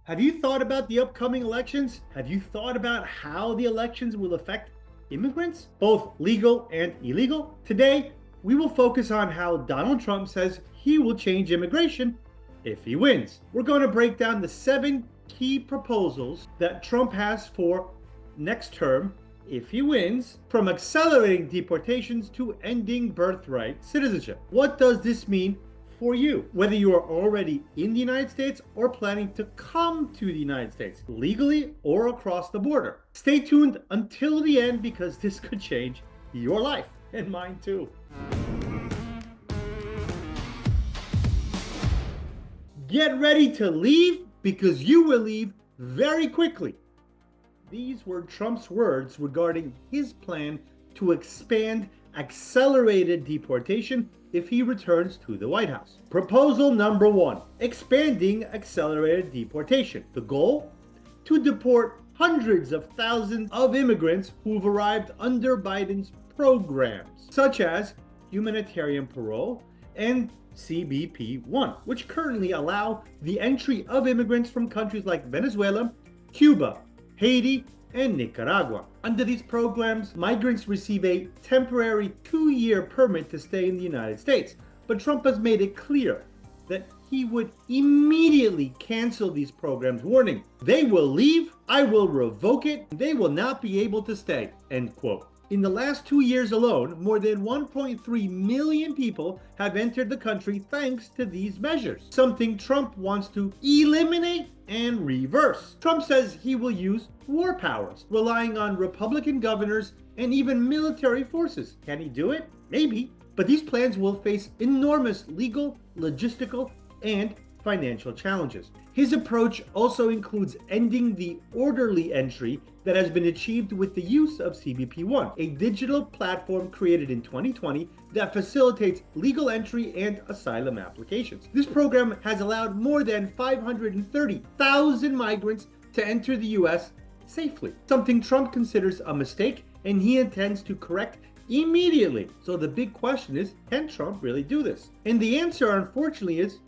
Have you thought about the upcoming elections? Have you thought about how the elections will affect immigrants, both legal and illegal? Today, we will focus on how Donald Trump says he will change immigration if he wins. We're going to break down the 7 key proposals that Trump has for next term if he wins, from accelerating deportations to ending birthright citizenship. What does this mean for you, whether you are already in the United States or planning to come to the United States, legally or across the border? Stay tuned until the end because this could change your life and mine too. Get ready to leave because you will leave very quickly. These were Trump's words regarding his plan to expand accelerated deportation if he returns to the White House. Proposal number 1, expanding accelerated deportation. The goal? To deport hundreds of thousands of immigrants who've arrived under Biden's programs, such as humanitarian parole and CBP-1, which currently allow the entry of immigrants from countries like Venezuela, Cuba, Haiti, and Nicaragua. Under these programs, migrants receive a temporary 2-year permit to stay in the United States. But Trump has made it clear that he would immediately cancel these programs, warning, "They will leave, I will revoke it, they will not be able to stay," end quote. In the last 2 years alone, more than 1.3 million people have entered the country thanks to these measures, something Trump wants to eliminate and reverse. Trump says he will use war powers, relying on Republican governors and even military forces. Can he do it? Maybe. But these plans will face enormous legal, logistical, and financial challenges. His approach also includes ending the orderly entry that has been achieved with the use of CBP-1, a digital platform created in 2020 that facilitates legal entry and asylum applications. This program has allowed more than 530,000 migrants to enter the U.S. safely, something Trump considers a mistake and he intends to correct immediately. So the big question is, can Trump really do this? And the answer, unfortunately, is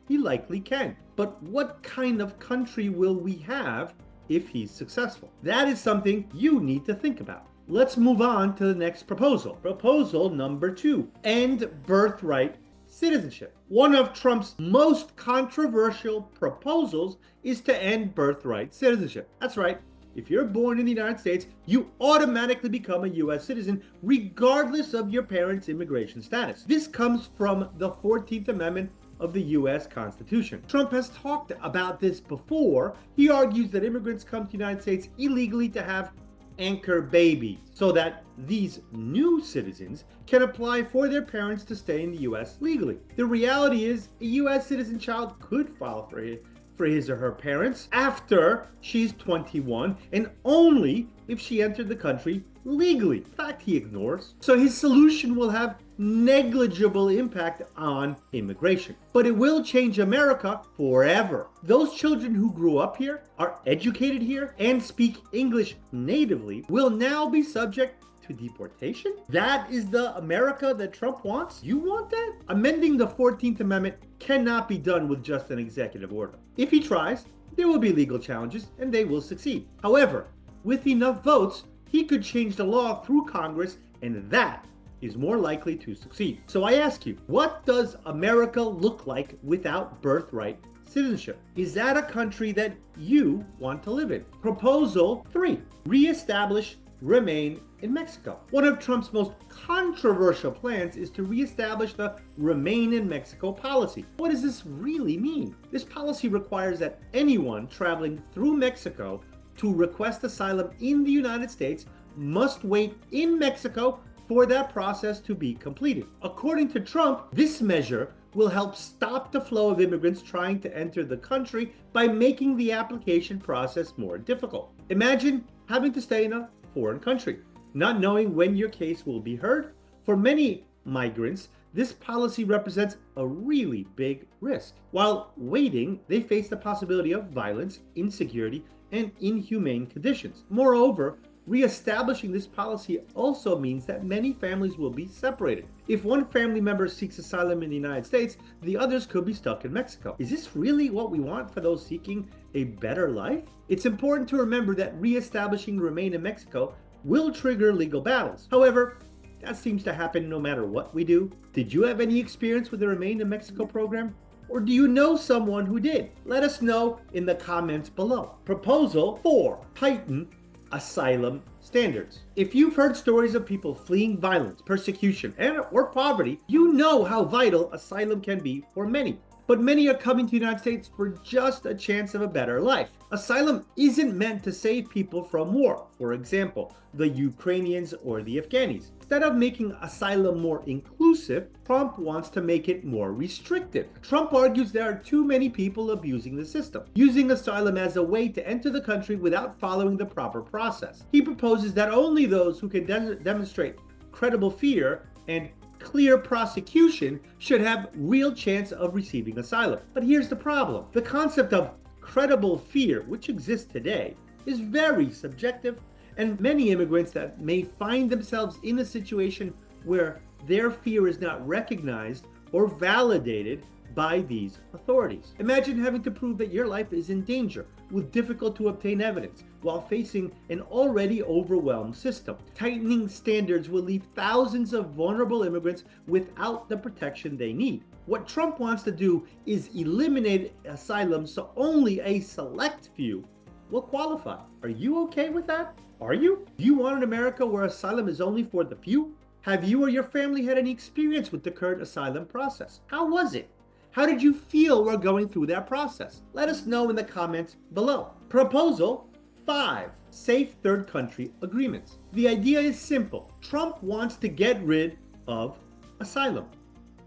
he likely can. But what kind of country will we have if he's successful? That is something you need to think about. Let's move on to the next proposal. Proposal number 2, end birthright citizenship. One of Trump's most controversial proposals is to end birthright citizenship. That's right. If you're born in the United States, you automatically become a U.S. citizen regardless of your parents' immigration status. This comes from the 14th Amendment of the U.S. Constitution. Trump has talked about this before. He argues that immigrants come to the United States illegally to have anchor babies, so that these new citizens can apply for their parents to stay in the U.S. legally. The reality is, a U.S. citizen child could file for his or her parents after she's 21 and only if she entered the country legally. In fact, he ignores. So his solution will have negligible impact on immigration, but it will change America forever. Those children who grew up here, are educated here, and speak English natively will now be subject to deportation? That is the America that Trump wants? You want that? Amending the 14th Amendment cannot be done with just an executive order. If he tries, there will be legal challenges and they will succeed. However, with enough votes, he could change the law through Congress, and that is more likely to succeed. So I ask you, what does America look like without birthright citizenship? Is that a country that you want to live in? Proposal 3, reestablish Remain in Mexico. One of Trump's most controversial plans is to reestablish the Remain in Mexico policy. What does this really mean? This policy requires that anyone traveling through Mexico to request asylum in the United States must wait in Mexico for that process to be completed. According to Trump, this measure will help stop the flow of immigrants trying to enter the country by making the application process more difficult. Imagine having to stay in a foreign country, not knowing when your case will be heard. For many migrants, this policy represents a really big risk. While waiting, they face the possibility of violence, insecurity, and inhumane conditions. Moreover, reestablishing this policy also means that many families will be separated. If one family member seeks asylum in the United States, the others could be stuck in Mexico. Is this really what we want for those seeking a better life? It's important to remember that reestablishing remain in Mexico will trigger legal battles. However, that seems to happen no matter what we do. Did you have any experience with the Remain in Mexico program? Or do you know someone who did? Let us know in the comments below. Proposal 4. Tighten asylum standards. If you've heard stories of people fleeing violence, persecution, or poverty, you know how vital asylum can be for many. But many are coming to the United States for just a chance of a better life. Asylum isn't meant to save people from war, for example, the Ukrainians or the Afghanis. Instead of making asylum more inclusive, Trump wants to make it more restrictive. Trump argues there are too many people abusing the system, using asylum as a way to enter the country without following the proper process. He proposes that only those who can demonstrate credible fear and clear prosecution should have real chance of receiving asylum. But here's the problem. The concept of credible fear, which exists today, is very subjective, and many immigrants that may find themselves in a situation where their fear is not recognized or validated by these authorities. Imagine having to prove that your life is in danger with difficult to obtain evidence while facing an already overwhelmed system. Tightening standards will leave thousands of vulnerable immigrants without the protection they need. What Trump wants to do is eliminate asylum so only a select few will qualify. Are you okay with that? Are you? Do you want an America where asylum is only for the few? Have you or your family had any experience with the current asylum process? How was it? How did you feel while going through that process? Let us know in the comments below. Proposal 5. Safe third country agreements. The idea is simple. Trump wants to get rid of asylum.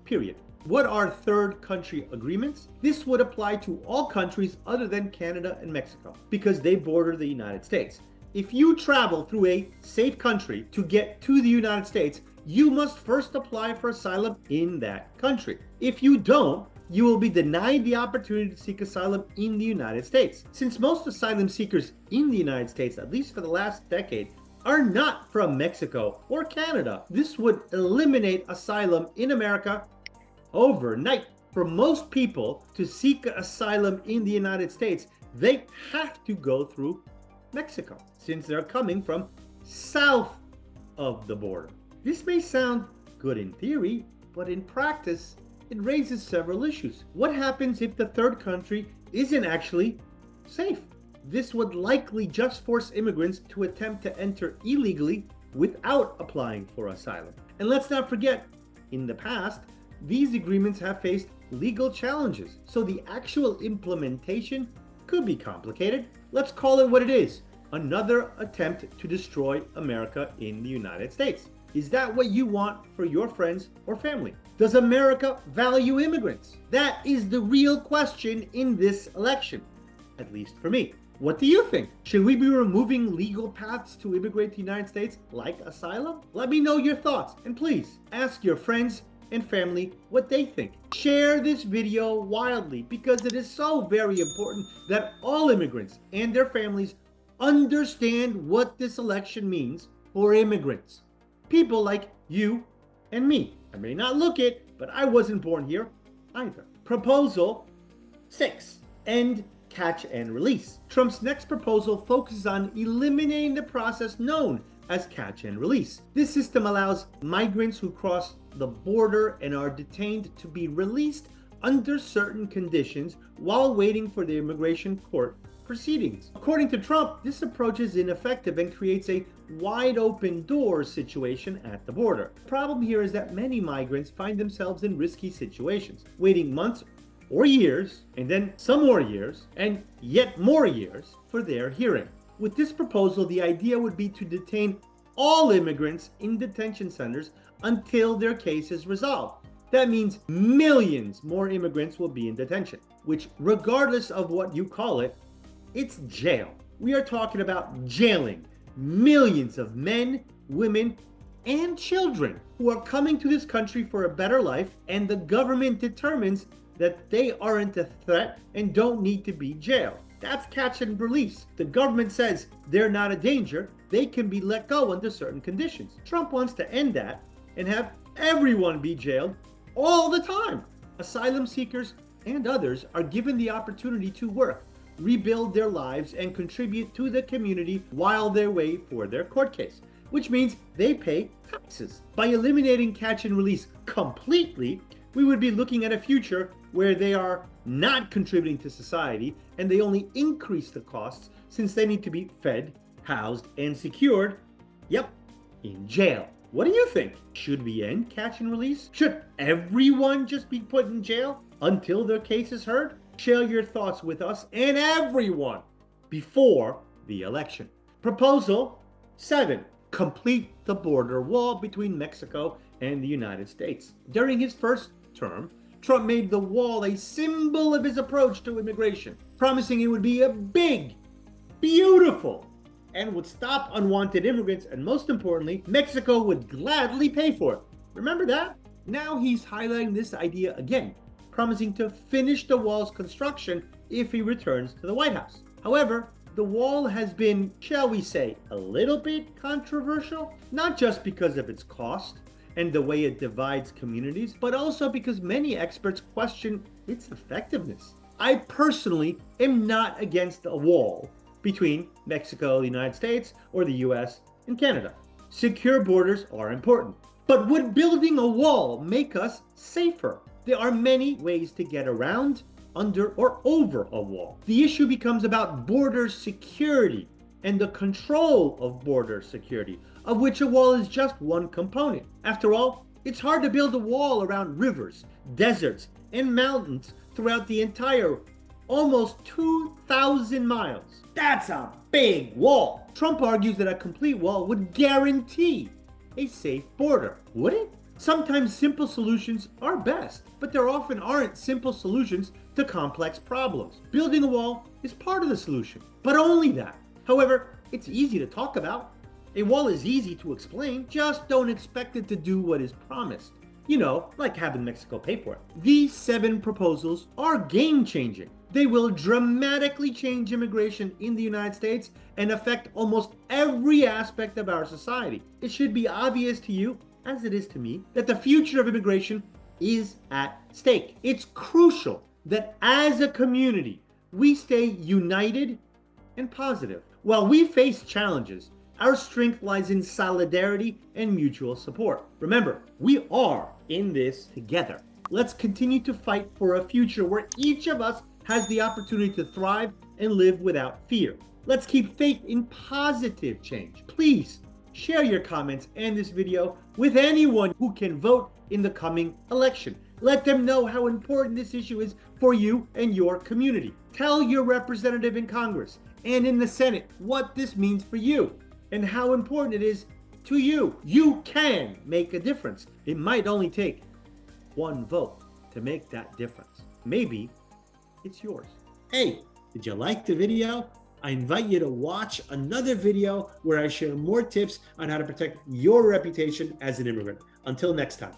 Period. What are third country agreements? This would apply to all countries other than Canada and Mexico because they border the United States. If you travel through a safe country to get to the United States, you must first apply for asylum in that country. If you don't, you will be denied the opportunity to seek asylum in the United States. Since most asylum seekers in the United States, at least for the last decade, are not from Mexico or Canada, this would eliminate asylum in America overnight. For most people to seek asylum in the United States, they have to go through Mexico, since they're coming from south of the border. This may sound good in theory, but in practice, it raises several issues. What happens if the third country isn't actually safe? This would likely just force immigrants to attempt to enter illegally without applying for asylum. And let's not forget, in the past, these agreements have faced legal challenges, so the actual implementation could be complicated. Let's call it what it is: another attempt to destroy America in the United States. Is that what you want for your friends or family? Does America value immigrants? That is the real question in this election, at least for me. What do you think? Should we be removing legal paths to immigrate to the United States like asylum? Let me know your thoughts, and please ask your friends and family what they think. Share this video wildly because it is so very important that all immigrants and their families understand what this election means for immigrants. People like you and me. I may not look it, but I wasn't born here either. Proposal 6. End catch and release. Trump's next proposal focuses on eliminating the process known as catch and release. This system allows migrants who cross the border and are detained to be released under certain conditions while waiting for the immigration court proceedings. According to Trump, this approach is ineffective and creates a wide open door situation at the border. The problem here is that many migrants find themselves in risky situations, waiting months or years, and then some more years, and yet more years for their hearing. With this proposal, the idea would be to detain all immigrants in detention centers until their case is resolved. That means millions more immigrants will be in detention, which, regardless of what you call it, it's jail. We are talking about jailing millions of men, women, and children who are coming to this country for a better life, and the government determines that they aren't a threat and don't need to be jailed. That's catch and release. The government says they're not a danger, they can be let go under certain conditions. Trump wants to end that and have everyone be jailed all the time. Asylum seekers and others are given the opportunity to work, rebuild their lives and contribute to the community while they wait for their court case, which means they pay taxes. By eliminating catch and release completely, we would be looking at a future where they are not contributing to society and they only increase the costs since they need to be fed, housed, and secured, in jail. What do you think? Should we end catch and release? Should everyone just be put in jail until their case is heard? Share your thoughts with us and everyone before the election. Proposal 7. Complete the border wall between Mexico and the United States. During his first term, Trump made the wall a symbol of his approach to immigration, promising it would be a big, beautiful, and would stop unwanted immigrants, and most importantly, Mexico would gladly pay for it. Remember that? Now he's highlighting this idea again, promising to finish the wall's construction if he returns to the White House. However, the wall has been, shall we say, a little bit controversial, not just because of its cost and the way it divides communities, but also because many experts question its effectiveness. I personally am not against a wall between Mexico, the United States, or the US and Canada. Secure borders are important. But would building a wall make us safer? There are many ways to get around, under, or over a wall. The issue becomes about border security and the control of border security, of which a wall is just one component. After all, it's hard to build a wall around rivers, deserts, and mountains throughout the entire almost 2,000 miles. That's a big wall. Trump argues that a complete wall would guarantee a safe border. Would it? Sometimes simple solutions are best, but there often aren't simple solutions to complex problems. Building a wall is part of the solution, but only that. However, it's easy to talk about. A wall is easy to explain, just don't expect it to do what is promised. You know, like having Mexico pay for it. These 7 proposals are game-changing. They will dramatically change immigration in the United States and affect almost every aspect of our society. It should be obvious to you, as it is to me, that the future of immigration is at stake. It's crucial that as a community, we stay united and positive. While we face challenges, our strength lies in solidarity and mutual support. Remember, we are in this together. Let's continue to fight for a future where each of us has the opportunity to thrive and live without fear. Let's keep faith in positive change. Please share your comments and this video with anyone who can vote in the coming election. Let them know how important this issue is for you and your community. Tell your representative in Congress and in the Senate what this means for you and how important it is to you. You can make a difference. It might only take one vote to make that difference. Maybe it's yours. Hey, did you like the video? I invite you to watch another video where I share more tips on how to protect your reputation as an immigrant. Until next time.